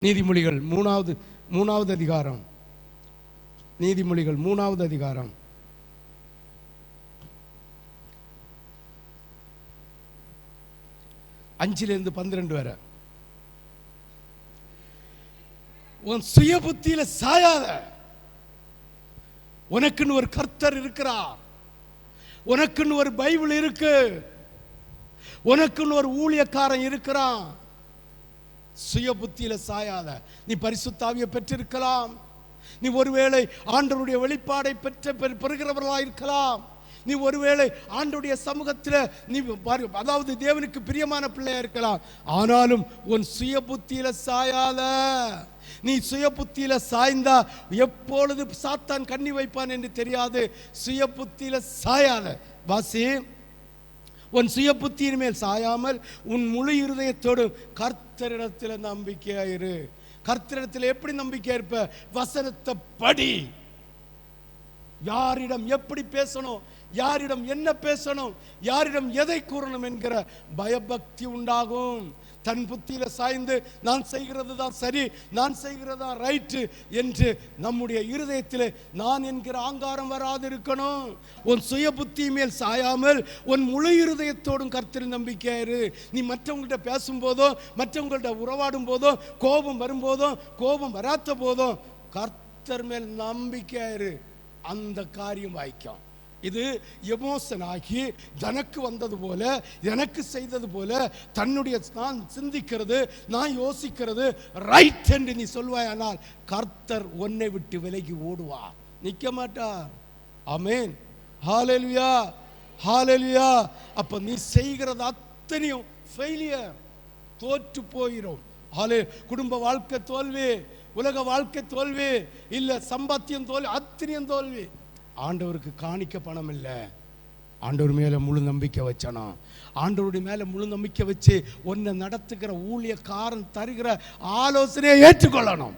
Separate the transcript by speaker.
Speaker 1: நீதிமொழிகள் மூணாவது அதிகாரம். நீதிமொழிகள் 3வது அதிகாரம் 5-12 வரை. உன் சுய புத்தியில சாயாத. உனக்குன்னு ஒரு கர்த்தர் இருக்கிறார், உனக்குன்னு ஒரு பைபிள் இருக்கு, உனக்குன்னு ஒரு ஊழியக்காரன் இருக்கிறான். சுய புத்தியில சாயாத. நீ பரிசுத்த ஆவியை பெற்றிருக்கலாம், நீ ஒருவேளை ஆண்டவருடைய வெளிப்பாடை பெறுகிறவர்களாக இருக்கலாம், நீ ஒருவேளை ஆண்டவருடைய சமூகத்தில் நீ அதாவது தேவனுக்கு பிரியமான பிள்ளையா இருக்கலாம். ஆனாலும் உன் சுய புத்தியில சாயாத. நீ சுய புத்தியில சாய்ந்தா எப்பொழுது சாத்தான் கண்ணி வைப்பான் என்று தெரியாது. சுய புத்தியில சாயாத. வாசி, உன் சுய புத்தியின் மேல் சாயாமல் உன் முழு இருதயத்தோடு கர்த்தரிடத்தில் நம்பிக்கையாயிரு. கர்த்தரிடத்தில் எப்படி நம்பிக்கை இருப்ப? வசனத்தை படி. யாரிடம் எப்படி பேசணும், யாரிடம் என்ன பேசணும், யாரிடம் எதை கூறணும் என்கிற பயபக்தி உண்டாகும். தன் புத்தியில சாய்ந்து நான் செய்கிறது தான் சரி, நான் செய்கிறது தான் ரைட்டு என்று நம்முடைய இருதயத்தில் நான் என்கிற ஆங்காரம் வராது இருக்கணும். உன் சுய புத்தி மேல் சாயாமல் உன் முழு இருதயத்தோடும் கர்த்தரில் நம்பிக்கையாயிரு. நீ மற்றவங்கள்ட்ட பேசும்போதோ, மற்றவங்கள்ட்ட உறவாடும் போதோ, கோபம் வரும்போதோ, கோபம் வராத போதும் கர்த்தர் மேல் நம்பிக்கையாயிரு. அந்த காரியம் வாய்க்கும். இது எமோஷன் ஆகி எனக்கு வந்தது போல, எனக்கு செய்தது போல தன்னுடைய நான் சிந்திக்கிறது, நான் யோசிக்கிறது ரைட் என்று நீ சொல்வாயானால் கர்த்தர் உன்னை விட்டு விலகி ஓடுவார், நிற்க மாட்டார். ஆமென், ஹல்லேலூயா, ஹல்லேலூயா. அப்ப நீ செய்கிறது அத்தனையும் ஃபெயிலியர், தோற்று போயிடும். குடும்ப வாழ்க்கை தோல்வி, உலக வாழ்க்கை தோல்வி, இல்ல சம்பாத்தியம் தோல்வி, அத்தனையும் தோல்வி. ஆண்டவருக்கு காணிக்க பணம் இல்லை, ஆண்டவர் மேல முழு நம்பிக்கை வச்சணும். ஆண்டவருடைய மேல முழு நம்பிக்கை வச்சு உன்னை நடத்துகிற ஊழியக்காரன் தருகிற ஆலோசனையை ஏற்றுக்கொள்ளணும்.